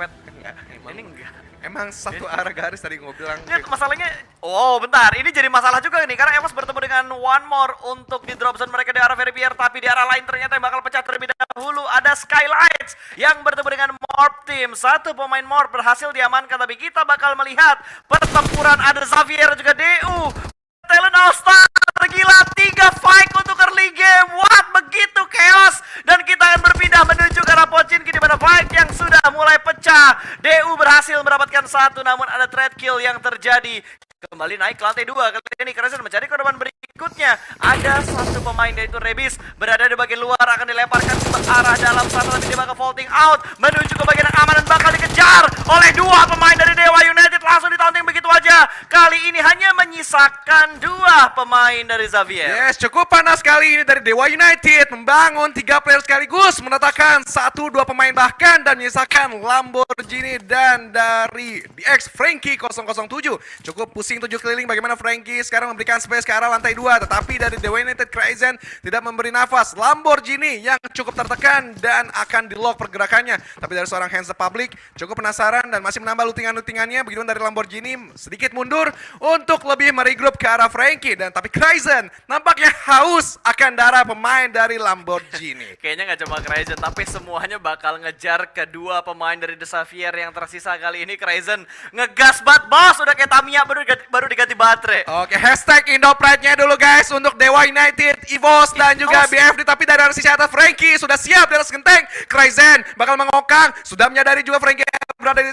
mepet. Enggak, Ini enggak. Emang satu arah garis tadi gue bilang. Ya, masalahnya, oh bentar, ini jadi masalah juga nih karena Evos bertemu dengan One More untuk di drop zone mereka di arah Verifier, tapi di arah lain ternyata yang bakal pecah terlebih dahulu ada Skylights yang bertemu dengan Morph Team. Satu pemain Morph berhasil diamankan, tapi kita bakal melihat pertempuran ada Xavier dan juga DU. Talent All Star gila, 3 fight untuk early game. What, begitu chaos, dan kita akan berpindah menuju ke arah Pochinki di mana fight yang sudah mulai pecah. DU berhasil mendapatkan satu, namun ada trade kill yang terjadi. Kembali naik ke lantai 2, kali ini Crescent mencari korban berikutnya. Ada satu pemain yaitu Rebis berada di bagian luar, akan dilemparkan ke arah dalam sana, tapi dia bakal vaulting out menuju ke bagian yang aman dan bakal dikejar oleh 2 pemain dari Dewa United. Langsung ditaunting begitu aja. Kali ini hanya menyisakan 2 pemain dari Xavier. Yes, cukup panas kali ini dari Dewa United, membangun 3 player sekaligus, menetapkan 1-2 pemain bahkan, dan menyisakan Lamborghini dan dari DX Frankie 007. Cukup pusing 7 keliling bagaimana Frankie sekarang memberikan space ke arah lantai 2, tetapi dari Dewa United Cryzen tidak memberi nafas. Lamborghini yang cukup tertekan dan akan di-lock pergerakannya, tapi dari seorang Hands Up Public cukup penasaran dan masih menambah lootingan-lootingannya. Begitu dari Lamborghini sedikit mundur untuk lebih meregroup ke arah Frankie, dan tapi Cryzen nampaknya haus akan darah pemain dari Lamborghini. Kayaknya nggak cuma Cryzen, tapi semuanya bakal ngejar kedua pemain dari The Xavier yang tersisa. Kali ini Cryzen ngegas banget bos, udah kayak Tamiya baru diganti baterai. Oke, hashtag Indopride-nya dulu guys untuk Dewa United, Evos dan juga BFD. Tapi dari sisi atas Frankie sudah siap di atas genteng. Cryzen bakal mengokang, sudah menyadari juga Frankie berada di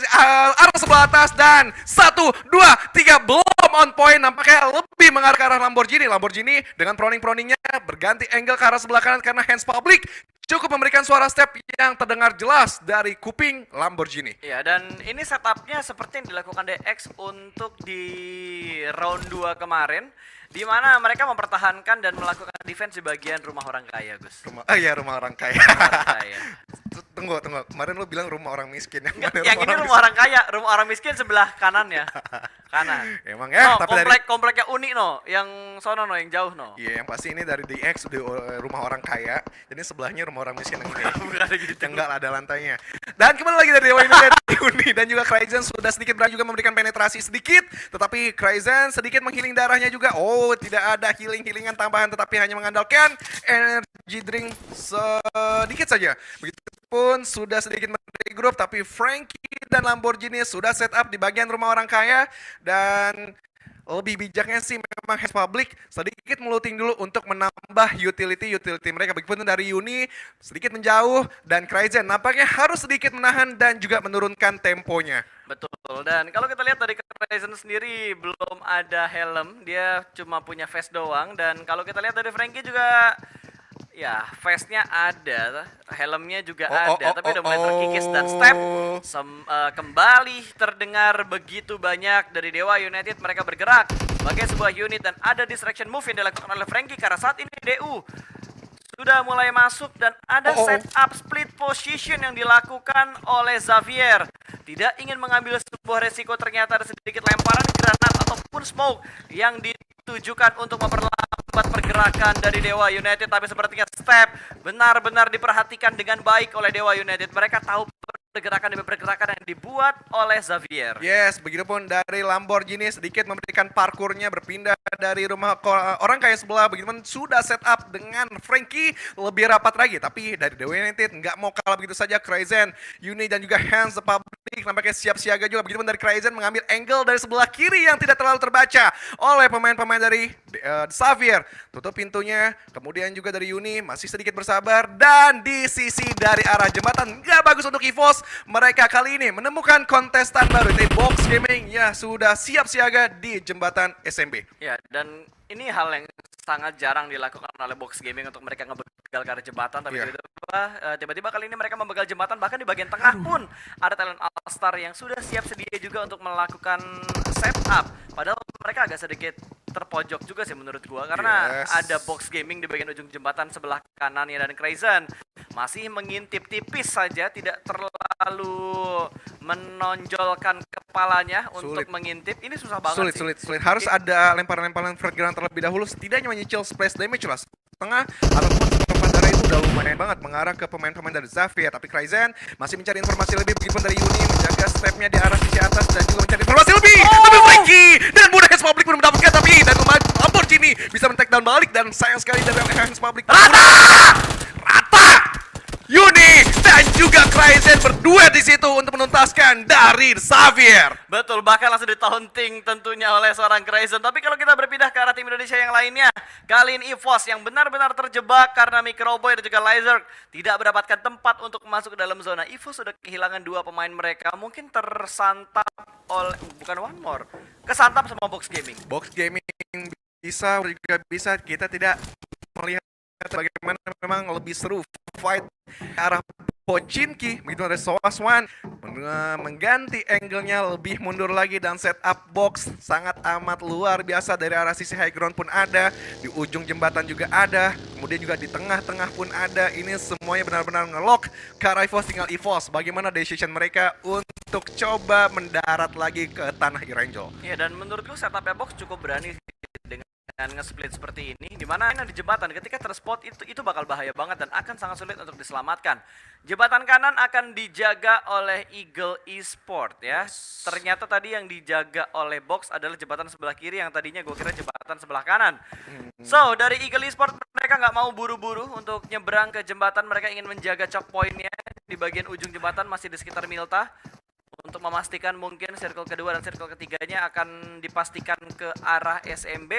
arah sebelah atas, dan 1, 2, 3 belum on point, nampaknya lebih mengarah ke arah Lamborghini. Lamborghini dengan proning-proningnya berganti angle ke arah sebelah kanan karena Hands Public cukup memberikan suara step yang terdengar jelas dari kuping Lamborghini. Ya, dan ini setupnya seperti yang dilakukan DX untuk di round 2 kemarin, di mana mereka mempertahankan dan melakukan defense di bagian rumah orang kaya, Gus. Rumah orang kaya. Tunggu. Kemarin lu bilang rumah orang miskin. Yang ini rumah orang kaya, rumah orang miskin sebelah kanannya. Kanan. Emang ya, no, tapi kompleknya unik no, yang sono no, yang jauh no. Iya, yang pasti ini dari DX di rumah orang kaya. Jadi sebelahnya rumah orang miskin yang ini. Bukan gitu. Enggak ada lantainya. Dan kembali lagi dari Dewa Uni dan juga Cryzen sudah sedikit berani juga memberikan penetrasi sedikit, tetapi Cryzen sedikit menghealing darahnya juga. Oh, tidak ada healingan tambahan, tetapi hanya mengandalkan energy drink sedikit saja. Begitupun sudah sedikit regroup, tapi Frankie dan Lamborghini sudah set up di bagian rumah orang kaya, dan lebih bijaknya sih memang Hands Public sedikit melooting dulu untuk menambah utility mereka. Begitupun dari Uni sedikit menjauh, dan Cryzen nampaknya harus sedikit menahan dan juga menurunkan temponya. Betul, dan kalau kita lihat dari Cryzen sendiri belum ada helm, dia cuma punya vest doang. Dan kalau kita lihat dari Frankie juga, ya vestnya ada, helmnya juga ada, tapi udah mulai terkikis, dan step kembali terdengar begitu banyak dari Dewa United. Mereka bergerak sebagai sebuah unit, dan ada distraction move yang dilakukan oleh Frankie karena saat ini DU sudah mulai masuk, dan ada setup split position yang dilakukan oleh Xavier. Tidak ingin mengambil sebuah resiko, ternyata ada sedikit lemparan granat ataupun smoke yang ditujukan untuk memperlambat pergerakan dari Dewa United. Tapi sepertinya step benar-benar diperhatikan dengan baik oleh Dewa United. Mereka tahu pergerakan demi pergerakan yang dibuat oleh Xavier. Yes, begitupun dari Lamborghini sedikit memberikan parkurnya berpindah dari rumah orang kaya sebelah. Begitupun sudah set up dengan Frankie lebih rapat lagi, tapi dari Dewa United nggak mau kalah begitu saja. Cryzen, Uni dan juga Hands Public nampaknya siap siaga juga. Begitupun dari Cryzen mengambil angle dari sebelah kiri yang tidak terlalu terbaca oleh pemain-pemain dari Xavier. Tutup pintunya, kemudian juga dari Uni masih sedikit bersabar, dan di sisi dari arah jembatan nggak bagus untuk Evos. Mereka kali ini menemukan kontestan baru dari Box Gaming yang sudah siap siaga di jembatan SMB. Ya, dan ini hal yang sangat jarang dilakukan oleh Box Gaming untuk mereka ngebegal ke arah jembatan, tapi tiba-tiba kali ini mereka membegal jembatan. Bahkan di bagian tengah pun ada talent All-Star yang sudah siap sedia juga untuk melakukan setup. Padahal mereka agak sedikit terpojok juga sih menurut gua, karena ada Box Gaming di bagian ujung jembatan sebelah kanannya, dan Cryzen masih mengintip tipis saja, tidak terlalu menonjolkan kepalanya untuk mengintip. Ini susah banget sih. Sulit. Harus ada lemparan-lemparan frag ground terlebih dahulu, setidaknya menyicil splash damage lah setengah ataupun setengah darah itu udah lumayan banget mengarah ke pemain-pemain dari Xavier, tapi Kryzen masih mencari informasi lebih, begitupun dari Uni menjaga stepnya di arah sisi atas dan juga mencari informasi lebih. Tapi Frankie dan mudah Hands Public belum mendapatkan, tapi dan Lamborghini bisa men-take down balik dan sayang sekali dari Hands Public. Rata! Uni dan juga Kryzen berdua di situ untuk menuntaskan dari Xavier. Betul, bahkan langsung ditaunting tentunya oleh seorang Kryzen. Tapi kalau kita berpindah ke arah tim Indonesia yang lainnya, kali ini EVOS yang benar-benar terjebak karena Microboy dan juga Lizard tidak mendapatkan tempat untuk masuk ke dalam zona. EVOS sudah kehilangan dua pemain mereka, mungkin tersantap oleh, bukan One More, kesantap sama Box Gaming. Box Gaming bisa juga bisa, kita tidak melihat bagaimana memang lebih seru fight ke arah Pochinki, begitu ada Soaswan mengganti angle-nya lebih mundur lagi dan setup box sangat amat luar biasa. Dari arah sisi high ground pun ada, di ujung jembatan juga ada, kemudian juga di tengah-tengah pun ada. Ini semuanya benar-benar nge-lock ke arah EVOS. Tinggal EVOS bagaimana decision mereka untuk coba mendarat lagi ke tanah Irangel. Ya, dan menurutku setupnya Box cukup berani dengan nge-split seperti ini, dimana di jembatan ketika terspot itu bakal bahaya banget dan akan sangat sulit untuk diselamatkan. Jembatan kanan akan dijaga oleh Eagle Esport ya. Ternyata tadi yang dijaga oleh Box adalah jembatan sebelah kiri yang tadinya gue kira jembatan sebelah kanan. So dari Eagle Esport mereka nggak mau buru-buru untuk nyebrang ke jembatan, mereka ingin menjaga choke point-nya di bagian ujung jembatan masih di sekitar Milta. Untuk memastikan mungkin circle kedua dan circle ketiganya akan dipastikan ke arah SMB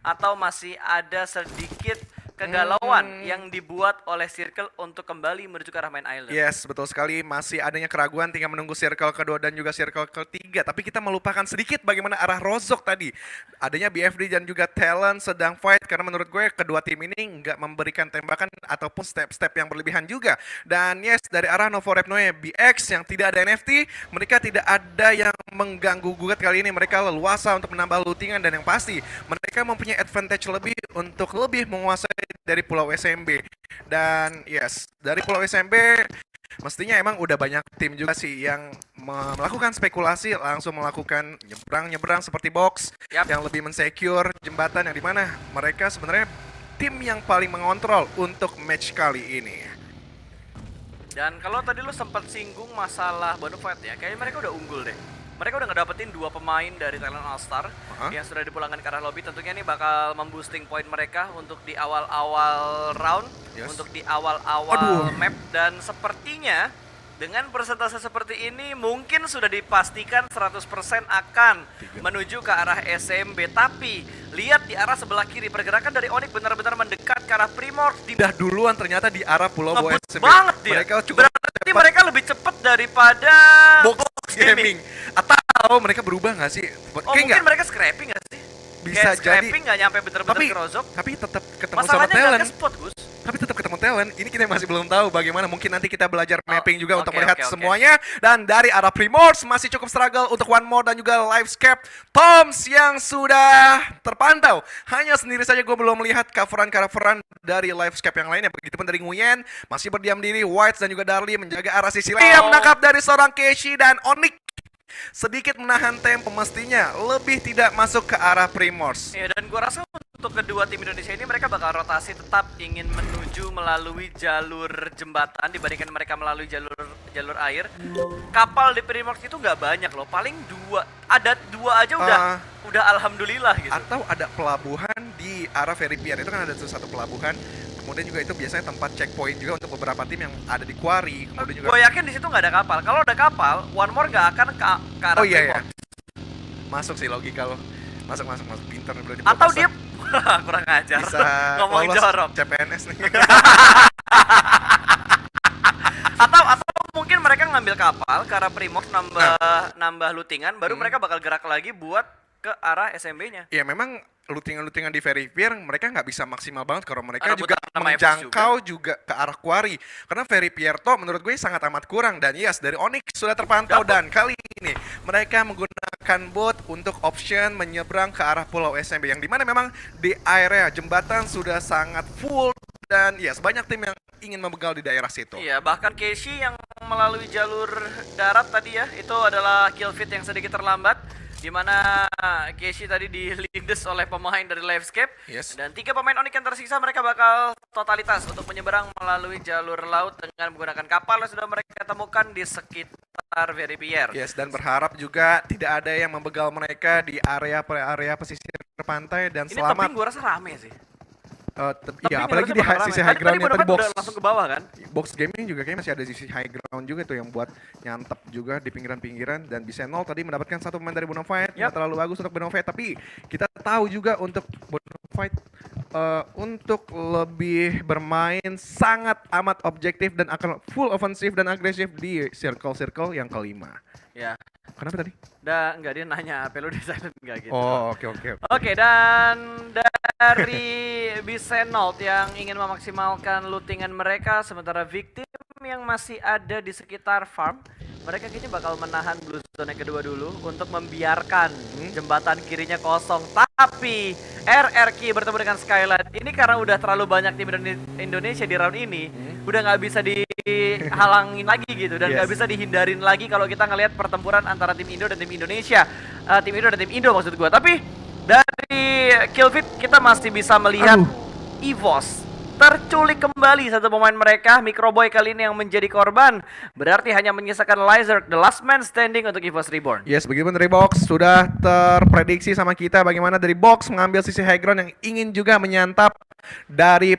atau masih ada sedikit kegalauan yang dibuat oleh Circle untuk kembali menuju ke arah main island. Yes, betul sekali. Masih adanya keraguan, tinggal menunggu circle kedua dan juga circle ketiga. Tapi kita melupakan sedikit bagaimana arah Rozok tadi. Adanya BFD dan juga Talent sedang fight, karena menurut gue kedua tim ini nggak memberikan tembakan ataupun step-step yang berlebihan juga. Dan yes, dari arah Novo Repnoe BX yang tidak ada NFT, mereka tidak ada yang mengganggu gugat kali ini. Mereka leluasa untuk menambah lootingan dan yang pasti mereka mempunyai advantage lebih untuk lebih menguasai dari Pulau SMB. Dan yes, dari Pulau SMB mestinya emang udah banyak tim juga sih yang melakukan spekulasi, langsung melakukan nyebrang-nyebrang seperti Box yang lebih mensecure jembatan, yang dimana mereka sebenarnya tim yang paling mengontrol untuk match kali ini. Dan kalau tadi lu sempat singgung masalah Bonafide ya, kayaknya mereka udah unggul deh. Mereka udah ngedapetin dua pemain dari Thailand All Star yang sudah dipulangkan ke arah lobby. Tentunya ini bakal memboosting poin mereka untuk di awal-awal round, untuk di awal-awal map. Dan sepertinya dengan persentase seperti ini mungkin sudah dipastikan 100% akan menuju ke arah SMB. Tapi lihat di arah sebelah kiri, pergerakan dari Onyx benar-benar mendekat ke arah Primorsk. Udah duluan ternyata di arah Pulau SMB. Banget dia. Mereka cukup berarti mereka lebih cepat daripada Box Gaming. Atau mereka berubah nggak sih? Mungkin mereka scrapping nggak sih? Bisa jadi. Scrapping nggak nyampe bener-bener ke Rozok. Tapi tetap ketemu masalahnya sama Talent. Ke spot, Gus. Tapi tetap ketemu Talent. Ini kita masih belum tahu bagaimana. Mungkin nanti kita belajar mapping juga untuk melihat semuanya. Dan dari arah Primorsk masih cukup struggle untuk One More dan juga Livescape. Toms yang sudah terpantau. Hanya sendiri saja gue belum melihat coveran dari Livescape yang lainnya. Begitupun dari Nguyen masih berdiam diri. Whites dan juga Darly menjaga arah sisi lain. Yang menangkap dari seorang Keshi dan Onyx sedikit menahan tempo, mestinya lebih tidak masuk ke arah Primorsk. Ya, dan gua rasa untuk kedua tim Indonesia ini mereka bakal rotasi, tetap ingin menuju melalui jalur jembatan dibandingkan mereka melalui jalur air. Kapal di Primorsk itu nggak banyak loh, paling ada dua aja udah alhamdulillah gitu. Atau ada pelabuhan di arah Ferry Pier, itu kan ada satu pelabuhan. Kemudian juga itu biasanya tempat checkpoint juga untuk beberapa tim yang ada di Quarry. Kemudian juga gue yakin di situ nggak ada kapal. Kalau ada kapal, One More nggak akan ke arah iya. Masuk sih logika lo. Masuk pintar berarti. Atau dia kurang ajar. Bisa ngomong jorok. CPNS nih. atau mungkin mereka ngambil kapal ke arah Primorsk nambah lootingan, baru mereka bakal gerak lagi buat ke arah SMB-nya. Iya, memang lootingan di Ferry Pier mereka nggak bisa maksimal banget kalau mereka juga menjangkau juga ke arah Quarry. Karena Ferry Pier toh menurut gue sangat amat kurang. Dan yes, dari Onyx sudah terpantau. Dan kali ini mereka menggunakan bot untuk option menyeberang ke arah Pulau SMB, yang dimana memang di area jembatan sudah sangat full. Dan yes, banyak tim yang ingin membegal di daerah situ. Iya, bahkan Keshi yang melalui jalur darat tadi ya, itu adalah kill feed yang sedikit terlambat. di mana Keshi tadi dilindes oleh pemain dari Livescape. Yes. Dan 3 pemain Onyx yang tersisa mereka bakal totalitas untuk menyeberang melalui jalur laut dengan menggunakan kapal yang sudah mereka temukan di sekitar Veripierre. Yes, dan berharap juga tidak ada yang membegal mereka di area pesisir pantai dan Ini selamat. tebing gua rasa rame sih. Iya, Tebing apalagi harusnya di bakal sisi rame. high ground yang tadi Bonafide box. udah langsung ke bawah kan? Box gaming juga kayaknya masih ada di sisi high ground juga tuh yang buat nyantap juga di pinggiran-pinggiran, dan Bisenol tadi mendapatkan 1 pemain dari Bonafide. Nggak terlalu bagus untuk Bonafide, tapi kita tahu juga untuk Bonafide untuk lebih bermain sangat amat objektif dan akan full ofensif dan agresif di circle-circle yang kelima. Ya. Kenapa tadi? Enggak, dia nanya apa lu di silent enggak gitu. Oh, oke. Oke, dan dari Bisenold yang ingin memaksimalkan lootingan mereka, sementara victim yang masih ada di sekitar farm, mereka kayaknya bakal menahan blue zone yang kedua dulu untuk membiarkan jembatan kirinya kosong. Tapi RRQ bertemu dengan Skylight ini karena udah terlalu banyak tim Indonesia di round ini, udah nggak bisa dihalangin lagi gitu, dan nggak bisa dihindarin lagi kalau kita ngelihat pertempuran antara tim Indo dan tim Indonesia, tim Indo dan tim Indo maksud gua. Tapi dari kill feed kita masih bisa melihat EVOS terculik kembali satu pemain mereka. Microboy kali ini yang menjadi korban, berarti hanya menyisakan Lizard, the last man standing untuk EVOS Reborn. Yes, begitu dari box sudah terprediksi sama kita bagaimana dari box mengambil sisi high ground yang ingin juga menyantap dari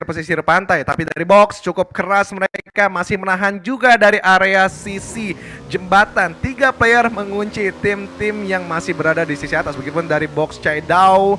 pesisir pantai, tapi dari box cukup keras, mereka masih menahan juga dari area sisi jembatan. 3 player mengunci tim-tim yang masih berada di sisi atas. Begitupun dari box Chaidao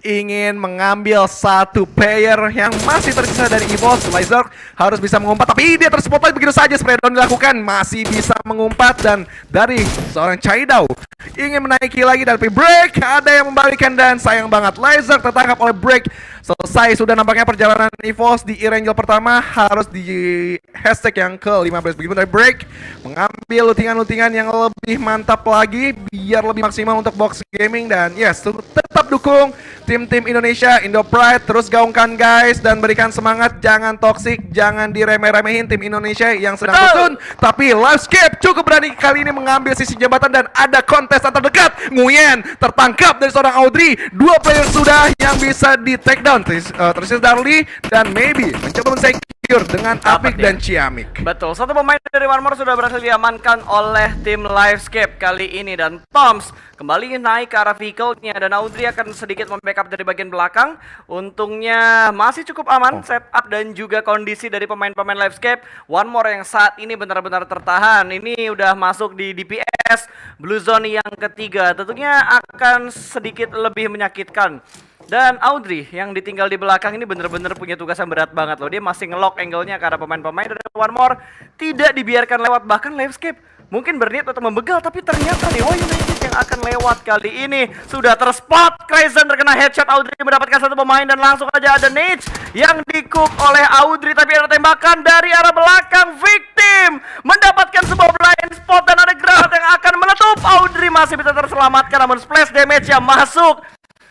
ingin mengambil 1 player yang masih tersisa dari EVOS. Lizard harus bisa mengumpat, tapi dia terspotlight begitu saja. Spray down dilakukan, masih bisa mengumpat, dan dari seorang Chaidao ingin menaiki lagi, tapi break ada yang membalikan, dan sayang banget Lizard tertangkap oleh break. Selesai sudah nampaknya perjalanan EVOS di Erangel pertama, harus di hashtag yang ke-15. Begitu dari break mengambil lootingan-lootingan yang lebih mantap lagi biar lebih maksimal untuk box gaming. Dan yes, tetap dukung tim-tim Indonesia, Indo Pride, terus gaungkan guys dan berikan semangat, jangan toksik, jangan diremeh-remehin tim Indonesia yang sedang terjun. Tapi Livescape cukup berani kali ini mengambil sisi jembatan, dan ada kontestan terdekat. Nguyen tertangkap dari seorang Audrey. 2 player sudah yang bisa di take down. Tersisa Darli dan Maybe mencoba men-secure dengan Apik dan Ciamik. Betul, 1 pemain dari One More sudah berhasil diamankan oleh tim Livescape kali ini, dan Toms kembali naik ke arah vehicle-nya, dan Audrey akan sedikit membackup dari bagian belakang. Untungnya masih cukup aman setup dan juga kondisi dari pemain-pemain Livescape. One More yang saat ini benar-benar tertahan. Ini udah masuk di DPS Blue Zone yang ketiga, tentunya akan sedikit lebih menyakitkan. Dan Audrey yang ditinggal di belakang ini bener-bener punya tugas yang berat banget loh. Dia masih nge-lock angle-nya karena pemain-pemain dari One More tidak dibiarkan lewat. Bahkan Livescape mungkin berniat untuk membegal, tapi ternyata Dewa United yang akan lewat kali ini. Sudah terspot, Crazen terkena headshot, Audrey mendapatkan 1 pemain, dan langsung aja ada Nage yang di-cook oleh Audrey. Tapi ada tembakan dari arah belakang, victim mendapatkan sebuah blind spot, dan ada granat yang akan meletup. Audrey masih bisa terselamatkan, namun splash damage yang masuk.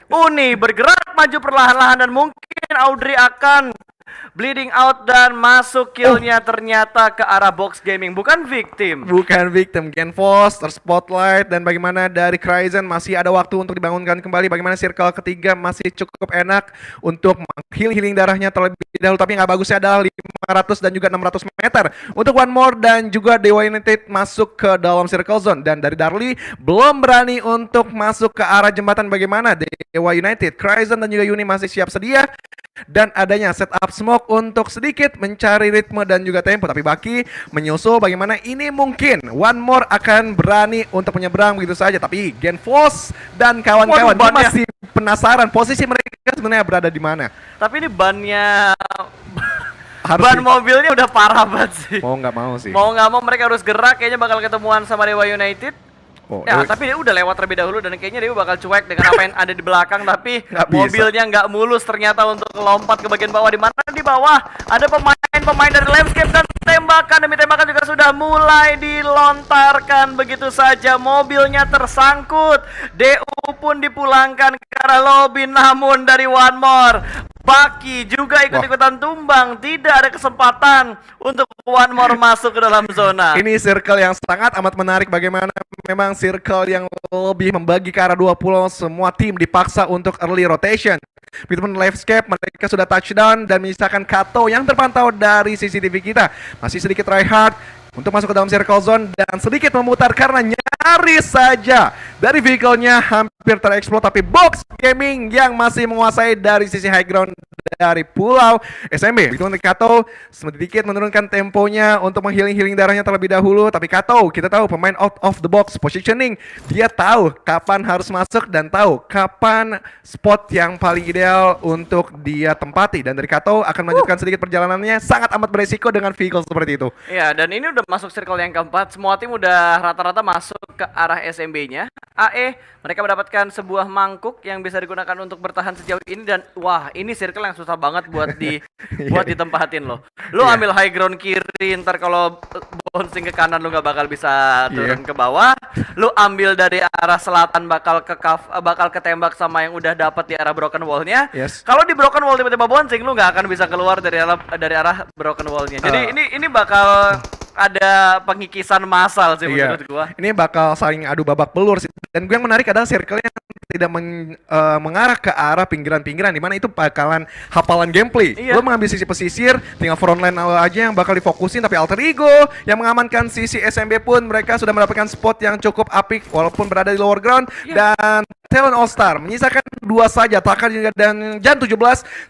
Uni bergerak maju perlahan-lahan, dan mungkin Audrey akan bleeding out dan masuk killnya ternyata ke arah box gaming, bukan victim. Bukan victim, Genfos terspotlight, dan bagaimana dari Crazen masih ada waktu untuk dibangunkan kembali. Bagaimana circle ketiga masih cukup enak untuk healing darahnya terlebih dahulu, tapi nggak bagusnya adalah 500 dan juga 600 meter untuk One More dan juga Dewa United masuk ke dalam circle zone. Dan dari Darli belum berani untuk masuk ke arah jembatan. Bagaimana Dewa United, Crazen dan juga Uni masih siap sedia, dan adanya setup smoke untuk sedikit mencari ritme dan juga tempo. Tapi Baki menyusul, bagaimana ini mungkin One More akan berani untuk menyeberang begitu saja. Tapi Genfos dan kawan-kawan masih penasaran posisi mereka sebenarnya berada di mana. Tapi ini bannya ban mobilnya udah parah banget sih. Mau nggak mau sih. Mau nggak mau mereka harus gerak, kayaknya bakal ketemuan sama Dewa United. Tapi dia udah lewat terlebih dahulu, dan kayaknya dia bakal cuek dengan apa yang ada di belakang. Tapi mobilnya nggak mulus ternyata untuk lompat ke bagian bawah. Di mana di bawah ada pemain dari Livescape, dan tembakan demi tembakan juga sudah mulai dilontarkan begitu saja. Mobilnya tersangkut, DU pun dipulangkan ke arah lobby, namun dari One More Baki juga ikut-ikutan tumbang. Tidak ada kesempatan untuk One More masuk ke dalam zona. Ini circle yang sangat amat menarik, bagaimana memang circle yang lebih membagi ke arah 20, semua tim dipaksa untuk early rotation. Begitupun Livescape, mereka sudah touchdown dan menyisakan Kato yang terpantau dari CCTV kita. Masih sedikit tryhard untuk masuk ke dalam circle zone dan sedikit memutar karena nyaris saja dari vehicle-nya hampir terexplode, tapi Box Gaming yang masih menguasai dari sisi high ground dari Pulau SMB. Begitu untuk Kato sedikit menurunkan temponya untuk menghealing darahnya terlebih dahulu, tapi Kato kita tahu pemain out of the box positioning, dia tahu kapan harus masuk dan tahu kapan spot yang paling ideal untuk dia tempati, dan dari Kato akan melanjutkan sedikit perjalanannya sangat amat beresiko dengan vehicle seperti itu. Iya, dan ini udah masuk circle yang keempat. Semua tim udah rata-rata masuk ke arah SMB-nya. AE, mereka mendapatkan sebuah mangkuk yang bisa digunakan untuk bertahan sejauh ini, dan wah, ini circle yang susah banget buat ditempatin loh. Lu ambil high ground kiri, ntar kalau bouncing ke kanan lu nggak bakal bisa turun ke bawah. Lu ambil dari arah selatan bakal ketembak sama yang udah dapat di arah broken wall-nya. Kalau di broken wall tiba-tiba bouncing, lu nggak akan bisa keluar dari arah broken wall-nya. Jadi ini bakal ada pengikisan massal sih menurut gua. Ini bakal saling adu babak belur sih. Dan gue yang menarik adalah circle yang tidak mengarah ke arah pinggiran-pinggiran, dimana itu bakalan hafalan gameplay. Lo mengambil sisi pesisir, tinggal frontline aja yang bakal difokusin, tapi Alter Ego yang mengamankan sisi SMB pun mereka sudah mendapatkan spot yang cukup apik walaupun berada di lower ground. Dan Talon All Star menyisakan 2 saja, Taka dan Jan 17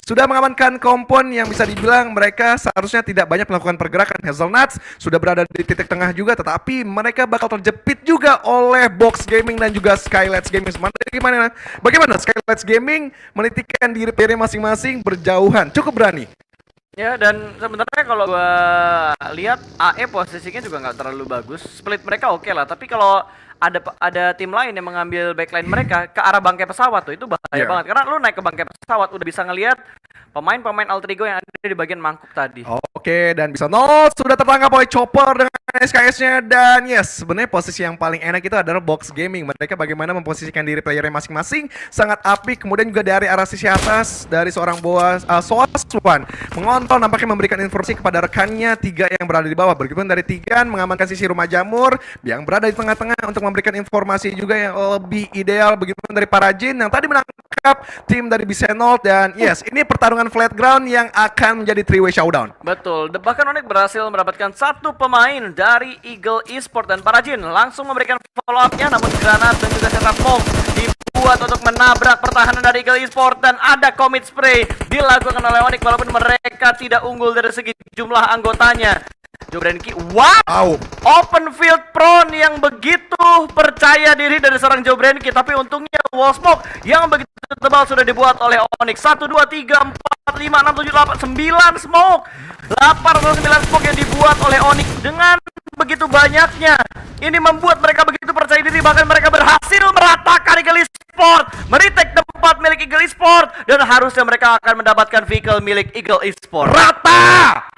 sudah mengamankan kompon yang bisa dibilang mereka seharusnya tidak banyak melakukan pergerakan. Hazelnuts sudah berada di titik tengah juga, tetapi mereka bakal terjepit juga oleh Box Gaming dan juga Skylights Gaming. Bagaimana Skylights Gaming menitikan diri masing-masing berjauhan, cukup berani. Ya, dan sebenarnya kalau gua lihat AE posisinya juga nggak terlalu bagus. Split mereka oke lah, tapi kalau ada tim lain yang mengambil backline mereka ke arah bangkai pesawat tuh, itu bahaya banget. Karena lu naik ke bangkai pesawat udah bisa ngelihat pemain-pemain Alter Ego yang ada di bagian mangkuk tadi. Oke, dan bisa sudah tertangkap oleh Chopper dengan SKS-nya, dan sebenarnya posisi yang paling enak itu adalah Box Gaming. Mereka bagaimana memposisikan diri playernya masing-masing sangat apik. Kemudian juga dari arah sisi atas dari seorang Soaswan mengontrol, nampaknya memberikan informasi kepada rekannya Tiga yang berada di bawah. Begitupun dari Tigan mengamankan sisi rumah jamur yang berada di tengah-tengah untuk memberikan informasi juga yang lebih ideal. Begitupun dari Parajin yang tadi menangkap tim dari Bisenol, dan ini pertarungan flat ground yang akan menjadi 3-way showdown. Betul, bahkan Onyx berhasil mendapatkan satu pemain dari Eagle Esport, dan Parajin langsung memberikan follow up-nya, namun granat dan juga setup smoke dibuat untuk menabrak pertahanan dari Eagle Esport, dan ada commit spray dilakukan oleh Onyx walaupun mereka tidak unggul dari segi jumlah anggotanya. Jobrenki, wow! Open field prone yang begitu percaya diri dari seorang Jobrenki, tapi untungnya wall smoke yang begitu tebal sudah dibuat oleh Onyx. 1, 2, 3, 4, 5, 6, 7, 8, 9 smoke. 8 atau 9 smoke yang dibuat oleh Onyx dengan begitu banyaknya. Ini membuat mereka begitu percaya diri, bahkan mereka berhasil meratakan Eagle Esport, meretake tempat milik Eagle Esport, dan harusnya mereka akan mendapatkan vehicle milik Eagle Esport. Rata!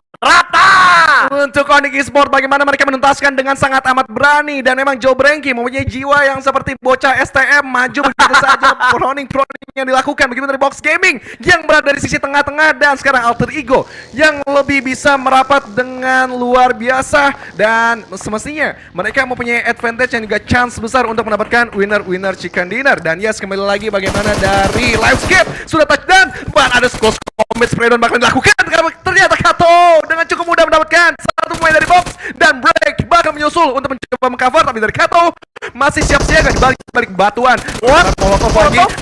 Untuk Onyx Esport, bagaimana mereka menuntaskan dengan sangat amat berani, dan memang Jobrenki mempunyai jiwa yang seperti bocah STM, maju begitu saja. Proning yang dilakukan begitu dari Box Gaming yang berada di sisi tengah-tengah, dan sekarang Alter Ego yang lebih bisa merapat dengan luar biasa, dan semestinya mereka mempunyai advantage yang juga chance besar untuk mendapatkan winner chicken dinner. Dan kembali lagi bagaimana dari Livescape sudah touchdown, dan ada combat spray down bakal dilakukan. Ternyata Kato dengan cukup mudah mendapatkan satu pemain dari Box, dan Break bakal menyusul untuk mencoba mengcover, tapi dari Kato masih siap siaga di balik batuan.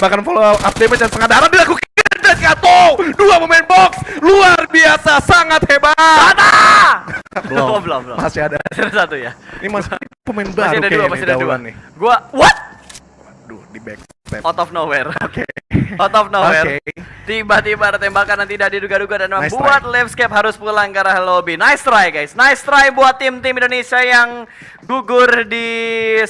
Bahkan follow up damage dan setengah darah dilakukan, dan Kato 2 pemain Box luar biasa, sangat hebat. Belum. Masih ada satu ya. Ini masih pemain baru, masih ada dua nih. Gua what? Waduh, di backstep. Out of nowhere. Out of nowhere. Tiba-tiba ada tembakan yang tidak diduga-duga dan membuat Livescape harus pulang ke arah lobby. Nice try guys, nice try buat tim-tim Indonesia yang gugur di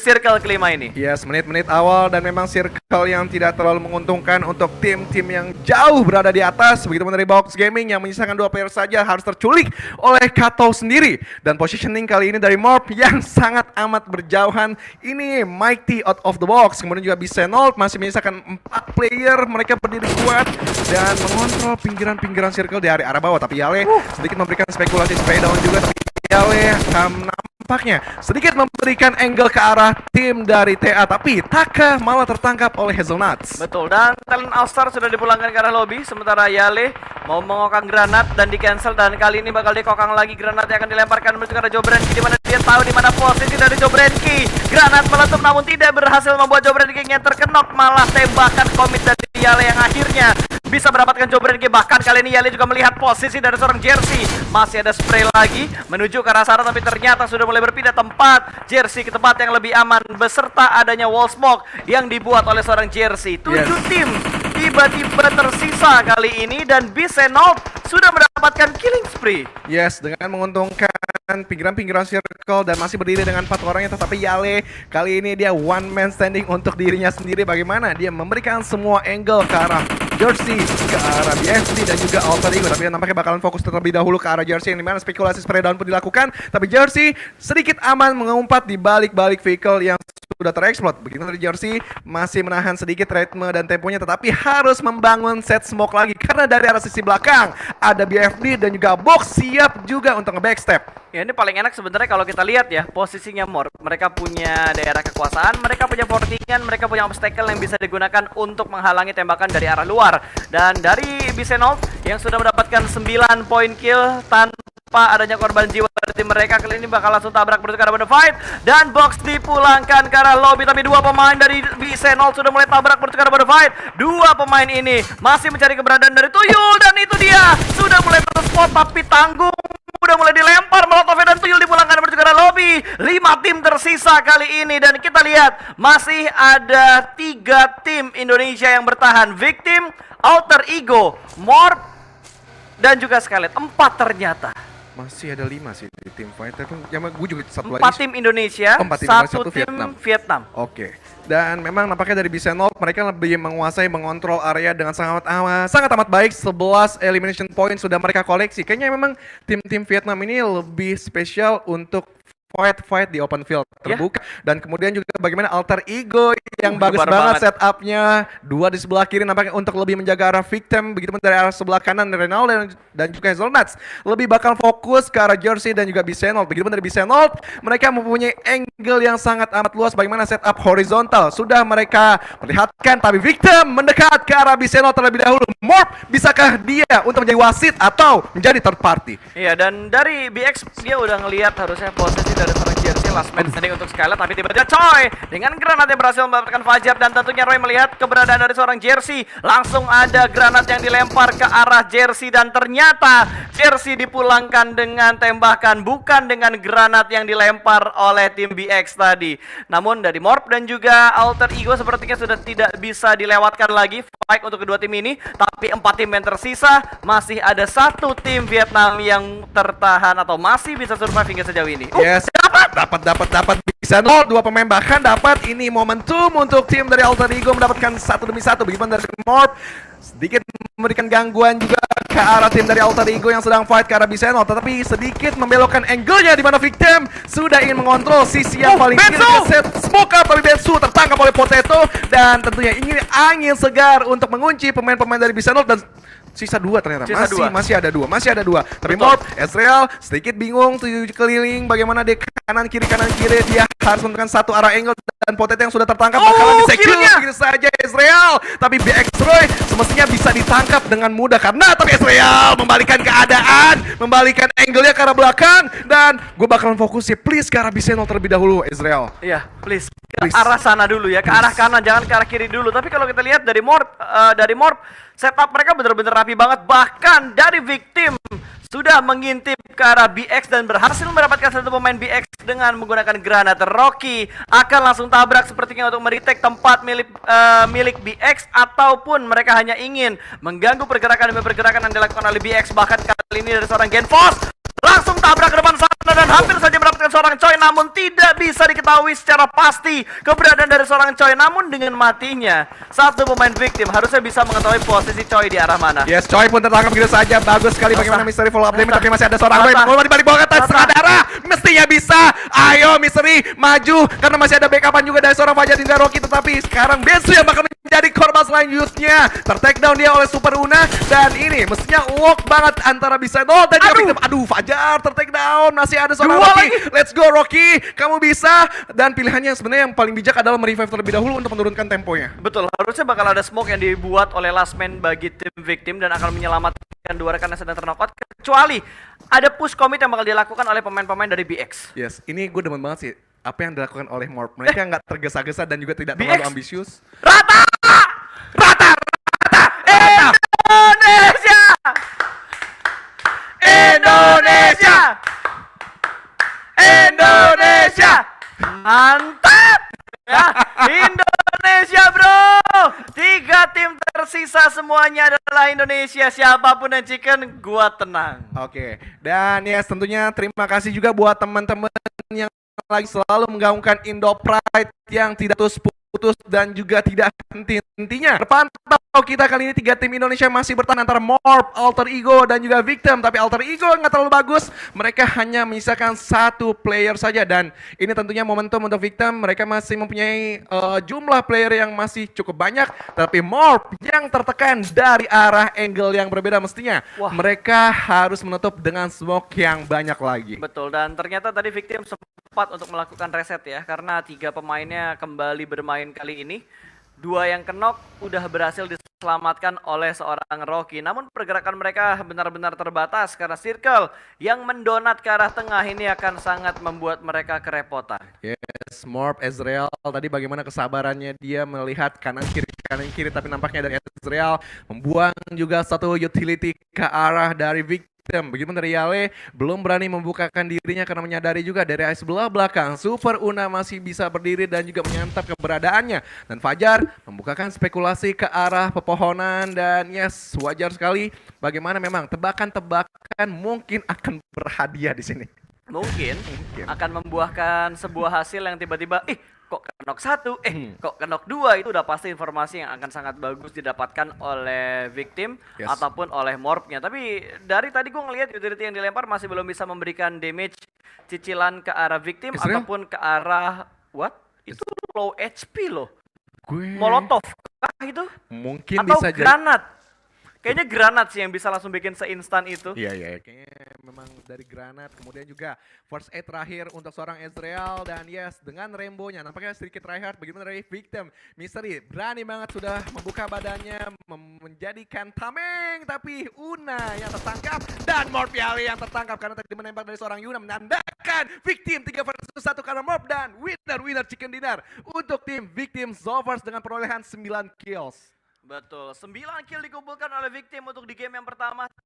circle kelima ini. Menit-menit awal, dan memang circle yang tidak terlalu menguntungkan untuk tim-tim yang jauh berada di atas. Begitu dari Box Gaming yang menyisakan 2 player saja harus terculik oleh Kato sendiri, dan positioning kali ini dari Morp yang sangat amat berjauhan. Ini Mighty out of the box, kemudian juga Bisenol masih menyisakan 4 player, mereka berdiri kuat dan mengontrol pinggiran-pinggiran circle di arah bawah. Tapi Yale sedikit memberikan spekulasi spray down juga, tapi Yale nampaknya sedikit memberikan angle ke arah tim dari TA, tapi Taka malah tertangkap oleh Hazelnuts. Betul, dan talent All-Star sudah dipulangkan ke arah lobby, sementara Yale mau mengokang granat dan di cancel, dan kali ini bakal dikokang lagi granat yang akan dilemparkan menuju ke arah Jobrenki, di mana dia tahu di mana posisi dari Jobrenki. Granat meletup namun tidak berhasil membuat Jobrenki yang terkenok, malah tembakan komit dari Yale yang akhirnya bisa mendapatkan Jobrenki. Bahkan kali ini Yale juga melihat posisi dari seorang Jersey, masih ada spray lagi menuju ke arah sana, tapi ternyata sudah mulai berpindah tempat Jersey ke tempat yang lebih aman beserta adanya wall smoke yang dibuat oleh seorang Jersey. 7 tim tiba-tiba tersisa kali ini dan Bisenol sudah mendapatkan killing spree. Yes, dengan menguntungkan pinggiran-pinggiran circle dan masih berdiri dengan 4 orangnya, tetapi Yale kali ini dia one man standing untuk dirinya sendiri. Bagaimana dia memberikan semua angle ke arah Jersey, ke arah BFD dan juga Alter Ego, tapi nampaknya bakalan fokus terlebih dahulu ke arah Jersey, yang dimana spekulasi spray down pun dilakukan, tapi Jersey sedikit aman mengumpat di balik-balik vehicle yang sudah tereksplod. Begitu dari Jersey masih menahan sedikit ritme dan temponya, tetapi harus membangun set smoke lagi karena dari arah sisi belakang ada BFD dan juga Box siap juga untuk nge-backstep. Ya, ini paling enak sebenarnya kalau kita lihat ya posisinya Morp. Mereka punya daerah kekuasaan, mereka punya portingan, mereka punya obstacle yang bisa digunakan untuk menghalangi tembakan dari arah luar. Dan dari Bisenol yang sudah mendapatkan 9 poin kill tanpa adanya korban jiwa dari tim mereka, kali ini bakal langsung tabrak menuju ke arah fight dan Box dipulangkan ke arah lobby, tapi 2 pemain dari Bisenol sudah mulai tabrak menuju ke arah fight. 2 pemain ini masih mencari keberadaan dari Tuyul dan itu dia sudah mulai terspot, tapi tanggung udah mulai dilempar Molotov dan Tuyul dipulangkan menuju ke arah lobby. 5 tim tersisa kali ini dan kita lihat masih ada 3 tim Indonesia yang bertahan. Victim, Alter Ego, Morp dan juga Scarlet. 4 ternyata. Masih ada 5 sih di tim fight, tapi yang gue juga satu 4 lagi. tim Indonesia, 4 tim Indonesia, 1 tim Vietnam. Oke. Dan memang nampaknya dari Bisenol mereka lebih menguasai, mengontrol area dengan sangat amat baik. 11 elimination point sudah mereka koleksi. Kayaknya memang tim-tim Vietnam ini lebih spesial untuk fight di open field terbuka. Dan kemudian juga bagaimana Alter Ego yang bagus banget setupnya. 2 di sebelah kiri nampaknya untuk lebih menjaga arah victim. Begitu pun dari arah sebelah kanan Renault dan juga Hazelnuts lebih bakal fokus ke arah Jersey dan juga Bisenol. Begitu pun dari Bisenol mereka mempunyai angle yang sangat amat luas. Bagaimana setup horizontal sudah mereka perlihatkan, tapi victim mendekat ke arah Bisenol terlebih dahulu. Morp, bisakah dia untuk menjadi wasit atau menjadi third party? Iya, dan dari BX dia udah ngelihat harusnya posisi dari seorang Jersey last man standing untuk Skylar, tapi tiba-tiba Choi dengan granat yang berhasil mendapatkan Fajar, dan tentunya Roy melihat keberadaan dari seorang Jersey. Langsung ada granat yang dilempar ke arah Jersey dan ternyata Jersey dipulangkan dengan tembakan, bukan dengan granat yang dilempar oleh tim BX tadi. Namun dari Morp dan juga Alter Ego sepertinya sudah tidak bisa dilewatkan lagi fight untuk kedua tim ini, tapi 4 tim yang tersisa masih ada 1 tim Vietnam yang tertahan atau masih bisa survive hingga sejauh ini. Yes, dapat bisa 2 pemain, bahkan dapat ini momentum untuk tim dari Alter Ego mendapatkan 1 demi 1. Begitu dari Morp sedikit memberikan gangguan juga ke arah tim dari Alter Ego yang sedang fight ke arah Bisenol, tetapi sedikit membelokkan angle-nya di mana victim sudah ingin mengontrol sisi yang paling kiri. Set smoke up, tapi Bensu tertangkap oleh Potato dan tentunya ingin angin segar untuk mengunci pemain-pemain dari Bisenol. Dan sisa 2 ternyata. Masih ada 2. Tapi Morp, Ezreal sedikit bingung tujuh keliling bagaimana dia kanan kiri dia harus menentukan satu arah angle, dan Potato yang sudah tertangkap bakalan di-secure begitu saja Ezreal. Tapi BX Roy semestinya bisa ditangkap dengan mudah tapi Ezreal membalikan keadaan, membalikan angle-nya ke arah belakang, dan gue bakalan fokus ya please ke arah Bisenol terlebih dahulu Ezreal. Iya, please ke arah sana dulu ya, ke arah kanan, jangan ke arah kiri dulu. Tapi kalau kita lihat dari Morp, setup mereka benar-benar rapi banget. Bahkan dari victim sudah mengintip ke arah BX dan berhasil mendapatkan 1 pemain BX dengan menggunakan granat. Rocky akan langsung tabrak sepertinya untuk meretake tempat milik BX, ataupun mereka hanya ingin mengganggu pergerakan demi pergerakan yang dilakukan oleh BX. Bahkan kali ini dari seorang Genfos langsung tabrak ke depan sana dan hampir saja mendapatkan seorang Choi, namun tidak bisa diketahui secara pasti keberadaan dari seorang Choi. Namun dengan matinya 1 pemain victim harusnya bisa mengetahui posisi Choi di arah mana. Yes, Choi pun tertangkap begitu saja. Bagus sekali bagaimana Mystery follow up damage, tapi masih ada seorang Roy di balik bawah atas setengah darah. Mestinya bisa. Ayo Mystery maju karena masih ada backupan juga dari seorang Fajar dan Rocky, tetapi sekarang Bensu yang bakal menjadi korban selanjutnya. Ter-take down dia oleh Super Una dan ini mestinya lock banget antara bisa dan juga Victim. Aduh, Fajar ter-take down. Masih ada seorang Dua Rocky. lagi. Let's go Rocky, kamu bisa. Dan pilihannya sebenarnya yang paling bijak adalah merevive terlebih dahulu untuk menurunkan temponya. Betul, harusnya bakal ada smoke yang dibuat oleh last man bagi tim Victim dan akan menyelamatkan dua rekan yang sedang terknockout, kecuali ada push commit yang bakal dilakukan oleh pemain-pemain dari BX. Yes, ini gue demen banget sih apa yang dilakukan oleh Morp. Mereka nggak tergesa-gesa dan juga tidak BX. terlalu ambisius. Rata! Rata! Indonesia! Indonesia! Indonesia! Mantap! Ya, Indonesia bro! 3 tim tersisa semuanya adalah Indonesia. Siapapun yang chicken, gua tenang. Oke, dan yes tentunya terima kasih juga buat teman-teman yang lagi selalu menggaungkan Indo Pride yang tidak putus dan juga tidak henti-hentinya. Terpantau kita kali ini 3 tim Indonesia masih bertahan antara Morp, Alter Ego dan juga Victim. Tapi Alter Ego nggak terlalu bagus. Mereka hanya menyisakan 1 player saja dan ini tentunya momentum untuk Victim. Mereka masih mempunyai jumlah player yang masih cukup banyak. Tapi Morp yang tertekan dari arah angle yang berbeda mestinya. Wah. Mereka harus menutup dengan smoke yang banyak lagi. Betul, dan ternyata tadi Victim sempat untuk melakukan reset ya, karena 3 pemainnya kembali bermain kali ini. 2 yang knock udah berhasil diselamatkan oleh seorang Rocky. Namun pergerakan mereka benar-benar terbatas karena circle yang mendonat ke arah tengah ini akan sangat membuat mereka kerepotan. Yes, Morp, Ezreal tadi bagaimana kesabarannya dia melihat kanan kiri tapi nampaknya dari Ezreal membuang juga satu utility ke arah dari Victim. Begitu dari Yale belum berani membukakan dirinya karena menyadari juga dari sebelah belakang Super Una masih bisa berdiri dan juga menyantap keberadaannya. Dan Fajar membukakan spekulasi ke arah pepohonan dan yes, wajar sekali bagaimana memang tebakan-tebakan mungkin akan berhadiah di sini. Mungkin akan membuahkan sebuah hasil yang tiba-tiba kok kenok 1, kok kenok 2, itu udah pasti informasi yang akan sangat bagus didapatkan oleh Victim Yes. ataupun oleh Morpnya. Tapi dari tadi gue ngelihat utility yang dilempar masih belum bisa memberikan damage cicilan ke arah Victim Israel? ataupun ke arah what? Itu low HP loh. Gue Molotov kah itu? mungkin Atau bisa jadi. granat? Kayaknya granat sih yang bisa langsung bikin seinstan itu. Iya, kayaknya memang dari granat, kemudian juga first aid terakhir untuk seorang Ezreal dan yes dengan Rainbow-nya nampaknya sedikit tryhard bagaimana dari Victim. Mystery berani banget sudah membuka badannya menjadikan tameng tapi Una yang tertangkap dan Morp Yali yang tertangkap karena tadi menembak dari seorang Yuna menandakan Victim 3 versus 1 karena Morp dan winner chicken dinner untuk tim Victim Zovers dengan perolehan 9 kills. Betul, 9 kill dikumpulkan oleh Victim untuk di game yang pertama.